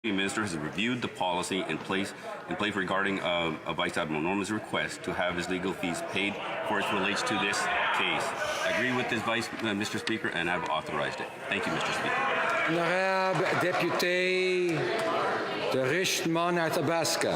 The Minister has reviewed the policy in place regarding a Vice-Admiral Norman's request to have his legal fees paid for it relates to this case. I agree with this, Mr. Speaker, and I've authorized it. Thank you, Mr. Speaker. Honorable député de Richmond-Athabasca.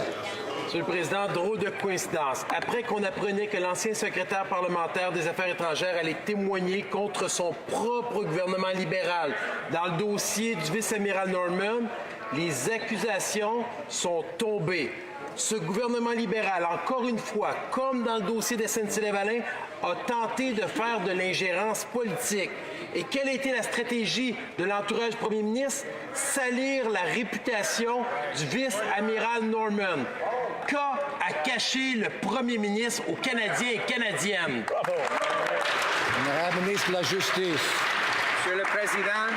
Monsieur le Président, drôle de coïncidence. Après qu'on apprenait que l'ancien secrétaire parlementaire des Affaires étrangères allait témoigner contre son propre gouvernement libéral dans le dossier du vice-amiral Norman, les accusations sont tombées. Ce gouvernement libéral, encore une fois, comme dans le dossier de SNC-Lavalin, a tenté de faire de l'ingérence politique. Et quelle a été la stratégie de l'entourage du premier ministre? Salir la réputation du vice-amiral Norman. Qu'a caché le premier ministre aux Canadiens et Canadiennes? Bravo. Honorable ministre de la Justice. Monsieur le Président,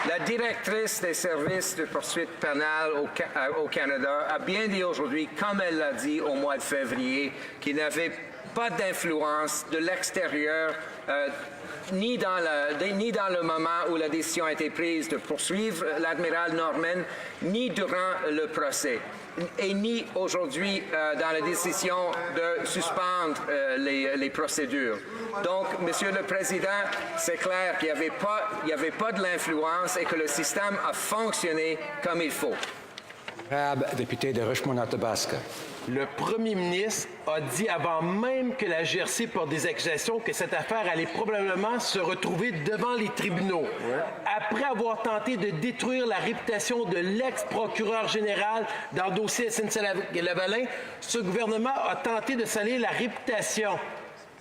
la directrice des services de poursuite pénale au Canada a bien dit aujourd'hui, comme elle l'a dit au mois de février, qu'il n'avait pas d'influence de l'extérieur ni dans le moment où la décision a été prise de poursuivre l'admiral Norman, ni durant le procès, et ni aujourd'hui dans la décision de suspendre les procédures. Donc, Monsieur le Président, c'est clair qu'il n'y avait pas de l'influence et que le système a fonctionné comme il faut. Honorable député de Richmond-Athabasca. Le premier ministre a dit avant même que la GRC porte des accusations que cette affaire allait probablement se retrouver devant les tribunaux. Après avoir tenté de détruire la réputation de l'ex-procureur général dans le dossier SNC-Lavalin, ce gouvernement a tenté de salir la réputation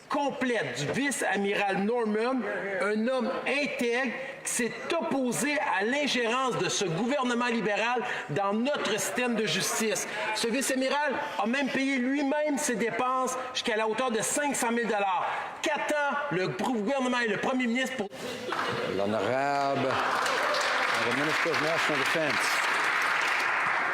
complète du vice-amiral Norman, un homme intègre qui s'est opposé à l'ingérence de ce gouvernement libéral dans notre système de justice. Ce vice-amiral a même payé lui-même ses dépenses jusqu'à la hauteur de 500 000 $. Qu'attend le gouvernement et le premier ministre pour... L'honorable Minister of National Defence.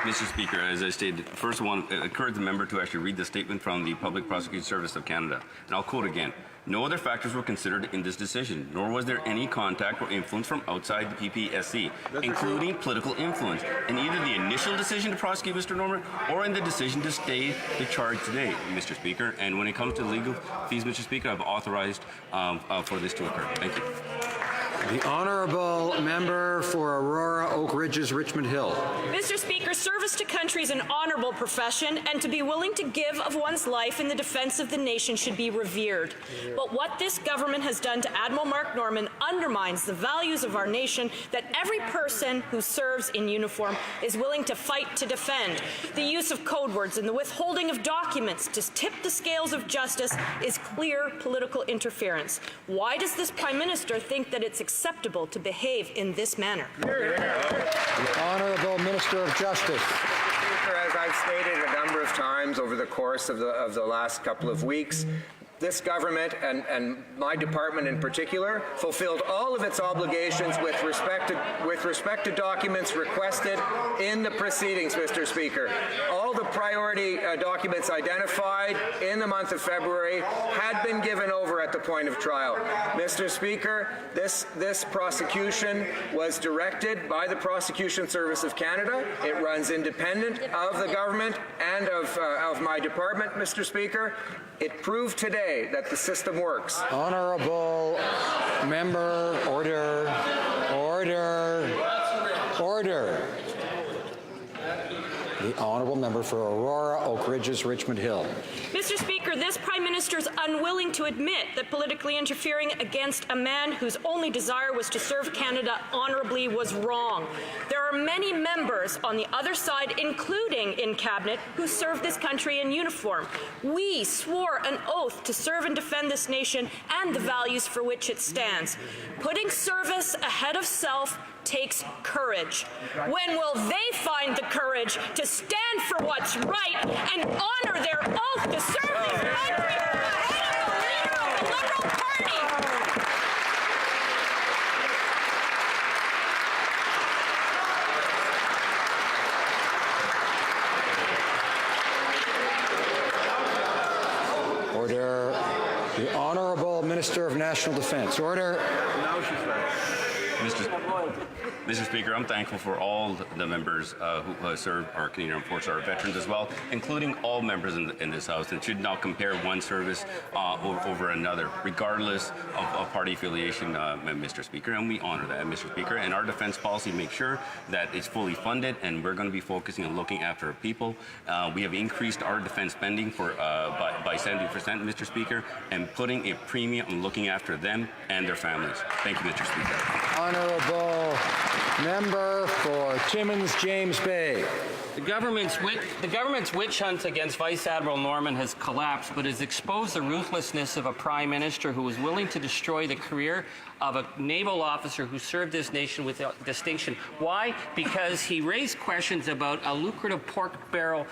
Mr. Speaker, as I stated, first I want to encourage the member to actually read the statement from the Public Prosecution Service of Canada. And I'll quote again. No other factors were considered in this decision, nor was there any contact or influence from outside the PPSC, including political influence, in either the initial decision to prosecute Mr. Norman or in the decision to stay the charge today, Mr. Speaker. And when it comes to legal fees, Mr. Speaker, I've authorized for this to occur. Thank you. The Honourable Member for Aurora, Oak Ridges, Richmond Hill. Mr. Speaker, service to country is an honourable profession, and to be willing to give of one's life in the defence of the nation should be revered. But what this government has done to Admiral Mark Norman undermines the values of our nation that every person who serves in uniform is willing to fight to defend. The use of code words and the withholding of documents to tip the scales of justice is clear political interference. Why does this Prime Minister think that it's acceptable to behave in this manner? The Honourable Minister of Justice. Speaker, as I've stated a number of times over the course of the last couple of weeks, this government and my department in particular fulfilled all of its obligations with respect to documents requested in the proceedings, Mr. Speaker. All the priority documents identified in the month of February had been given over at the point of trial. Mr. Speaker, this prosecution was directed by the Prosecution Service of Canada. It runs independent of the government and of my department, Mr. Speaker. It proved today that the system works. Honourable Member, order. The Honourable Member for Aurora, Oak Ridges, Richmond Hill. Mr. Speaker, this Prime Minister is unwilling to admit that politically interfering against a man whose only desire was to serve Canada honourably was wrong. There are many members on the other side, including in Cabinet, who serve this country in uniform. We swore an oath to serve and defend this nation and the values for which it stands. Putting service ahead of self takes courage. When will they find the courage to stand for what's right and honor their oath to serve this country ahead of the leader of the Liberal Party? Order. The Honourable Minister of National Defence. Order. Now she's back. Mr. Speaker, I'm thankful for all the members who serve our Canadian Armed Forces, our veterans as well, including all members in this House, and should not compare one service over another, regardless of party affiliation, Mr. Speaker, and we honor that, Mr. Speaker, and our defense policy makes sure that it's fully funded, and we're going to be focusing on looking after our people. We have increased our defense spending by 70%, Mr. Speaker, and putting a premium on looking after them and their families. Thank you, Mr. Speaker. Honourable member for Timmins James Bay. The government's witch hunt against Vice-Admiral Norman has collapsed, but has exposed the ruthlessness of a Prime Minister who was willing to destroy the career of a naval officer who served this nation with distinction. Why? Because he raised questions about a lucrative pork barrel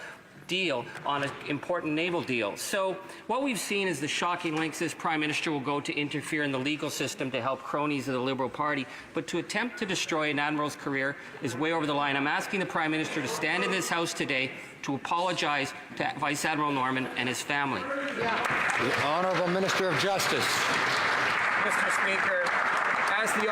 deal on an important naval deal. So what we've seen is the shocking lengths this Prime Minister will go to interfere in the legal system to help cronies of the Liberal Party, but to attempt to destroy an Admiral's career is way over the line. I'm asking the Prime Minister to stand in this House today to apologize to Vice Admiral Norman and his family. The Honourable Minister of Justice. Mr. Speaker, as the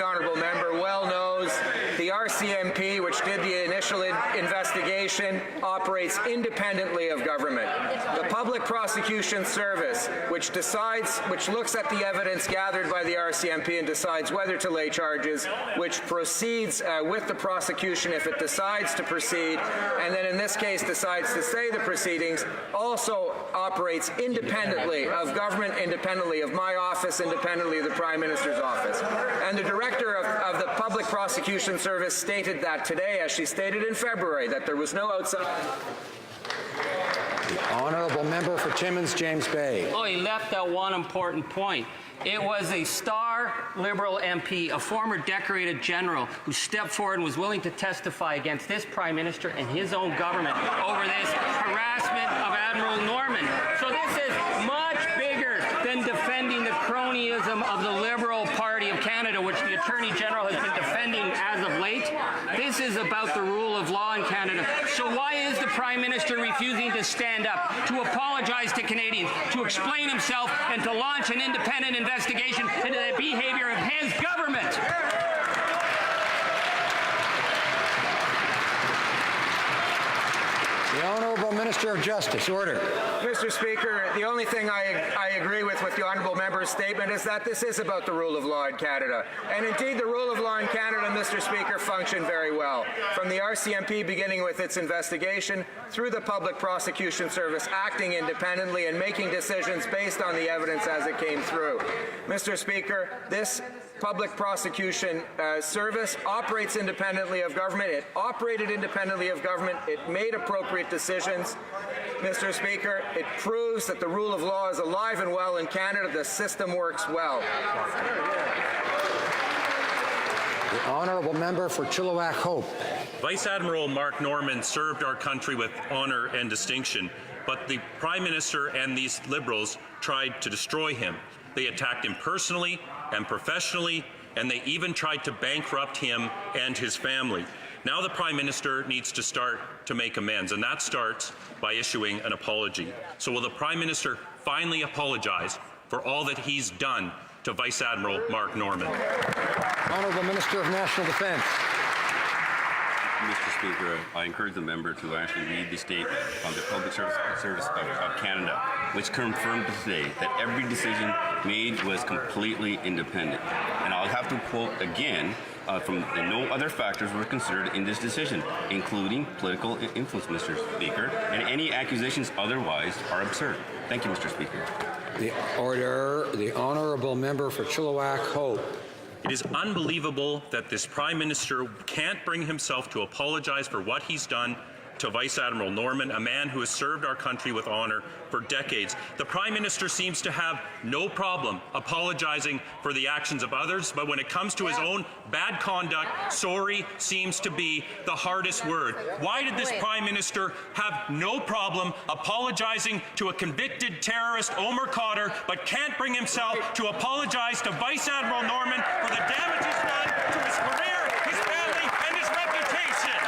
honourable member well knows, the RCMP, which did the initial investigation, operates independently of government. The Public Prosecution Service, which looks at the evidence gathered by the RCMP and decides whether to lay charges, which proceeds with the prosecution if it decides to proceed, and then in this case decides to stay the proceedings, also operates independently of government, independently of my office, independently of the Prime Minister's office. And the Director of the Public Prosecution Service stated that today, as she stated in February, that there was no outside... The Honourable member for Timmins James Bay. Oh, he left out one important point. It was a star Liberal MP, a former decorated general, who stepped forward and was willing to testify against this Prime Minister and his own government over this harassment of Admiral Norman. So this is much bigger than defending the cronyism of the Liberal Party of Canada, which the Attorney General has been defending as of late. This is about the rule of law in Canada. So why is the Prime Minister refusing to stand up, to apologize to Canadians, to explain himself, and to launch an independent investigation into the behavior of his government? The Honourable Minister of Justice. Order. Mr. Speaker, the only thing I agree with the honourable member's statement is that this is about the rule of law in Canada. And indeed, the rule of law in Canada, Mr. Speaker, functioned very well. From the RCMP beginning with its investigation, through the Public Prosecution Service acting independently and making decisions based on the evidence as it came through. Mr. Speaker, this Public Prosecution Service operates independently of government. It operated independently of government. It made appropriate decisions. Mr. Speaker, it proves that the rule of law is alive and well in Canada. The system works well. The Honourable member for Chilliwack Hope. Vice Admiral Mark Norman served our country with honour and distinction, but the Prime Minister and these Liberals tried to destroy him. They attacked him personally and professionally, and they even tried to bankrupt him and his family. Now the Prime Minister needs to start to make amends, and that starts by issuing an apology. So will the Prime Minister finally apologize for all that he's done to Vice Admiral Mark Norman? Honourable Minister of National Defence. Mr. Speaker, I encourage the member to actually read the statement from the Public Service of Canada, which confirmed today that every decision made was completely independent. And I'll have to quote again from no other factors were considered in this decision, including political influence, Mr. Speaker, and any accusations otherwise are absurd. Thank you, Mr. Speaker. The order. The Honourable member for Chilliwack Hope. It is unbelievable that this Prime Minister can't bring himself to apologize for what he's done to Vice Admiral Norman, a man who has served our country with honour for decades. The Prime Minister seems to have no problem apologizing for the actions of others, but when it comes to his own bad conduct, sorry seems to be the hardest word. Why did this Prime Minister have no problem apologizing to a convicted terrorist, Omar Khadr, but can't bring himself to apologize to Vice Admiral Norman for the damage he's done to his career, his family, and his reputation?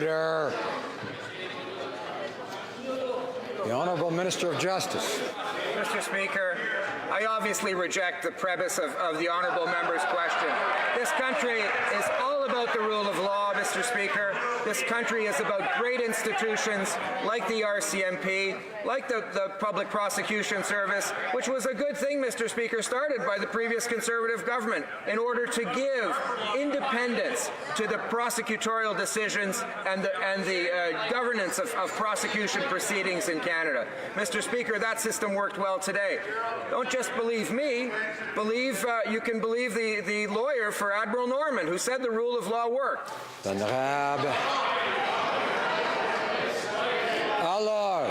Order. The Honourable Minister of Justice. Mr. Speaker, I obviously reject the premise of the honourable member's question. This country is all about the rule of law, Mr. Speaker. This country is about great institutions like the RCMP, like the Public Prosecution Service, which was a good thing, Mr. Speaker, started by the previous Conservative government in order to give independence to the prosecutorial decisions and the governance of prosecution proceedings in Canada. Mr. Speaker, that system worked well today. Don't just believe me, you can believe the lawyer for Admiral Norman, who said the rule of law worked. Honorable. Alors,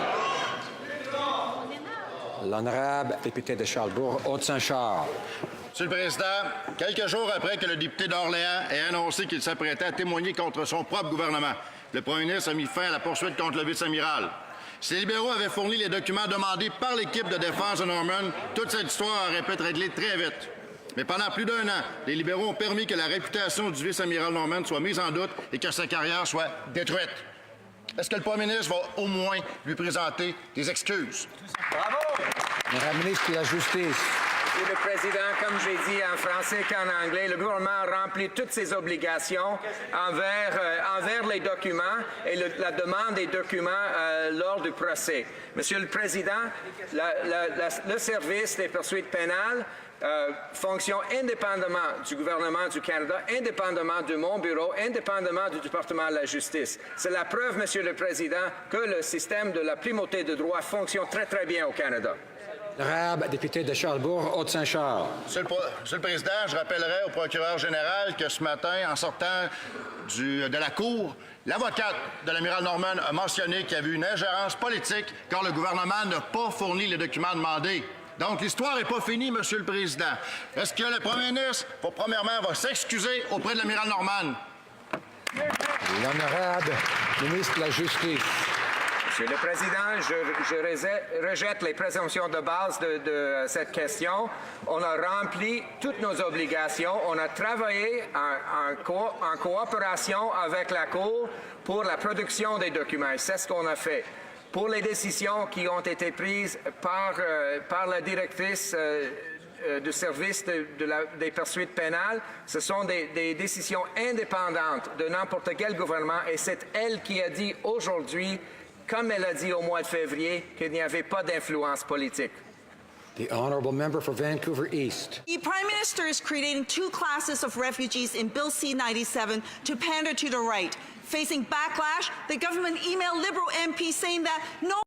l'honorable député de Charlebourg, Haute-Saint-Charles. Monsieur le Président, quelques jours après que le député d'Orléans ait annoncé qu'il s'apprêtait à témoigner contre son propre gouvernement, le premier ministre a mis fin à la poursuite contre le vice-amiral. Si les libéraux avaient fourni les documents demandés par l'équipe de défense de Norman, toute cette histoire aurait pu être réglée très vite. Mais pendant plus d'1 an, les libéraux ont permis que la réputation du vice-amiral Norman soit mise en doute et que sa carrière soit détruite. Est-ce que le premier ministre va au moins lui présenter des excuses? Bravo! Madame la ministre de la Justice. Monsieur le Président, comme j'ai dit en français qu'en anglais, le gouvernement remplit toutes ses obligations envers les documents et la demande des documents lors du procès. Monsieur le Président, le service des poursuites pénales fonctionne indépendamment du gouvernement du Canada, indépendamment de mon bureau, indépendamment du département de la justice. C'est la preuve, Monsieur le Président, que le système de la primauté de droit fonctionne très, très bien au Canada. Honorable député de Charlebourg, Haute-Saint-Charles. Monsieur le Président, je rappellerai au procureur général que ce matin, en sortant de la Cour, l'avocate de l'amiral Norman a mentionné qu'il y avait une ingérence politique car le gouvernement n'a pas fourni les documents demandés. Donc, l'histoire n'est pas finie, Monsieur le Président. Est-ce que le premier ministre, premièrement, va s'excuser auprès de l'amiral Norman? L'honorable ministre de la Justice. Monsieur le Président, je rejette les présomptions de base de cette question. On a rempli toutes nos obligations. On a travaillé en coopération avec la Cour pour la production des documents. C'est ce qu'on a fait. Pour les décisions qui ont été prises par la directrice du service des poursuites pénales, ce sont des décisions indépendantes de n'importe quel gouvernement et c'est elle qui a dit aujourd'hui, comme elle a dit au mois de février, qu'il n'y avait pas d'influence politique. The Honourable Member for Vancouver East. The Prime Minister is creating 2 classes of refugees in Bill C-97 to pander to the right. Facing backlash, the government emailed Liberal MPs saying that no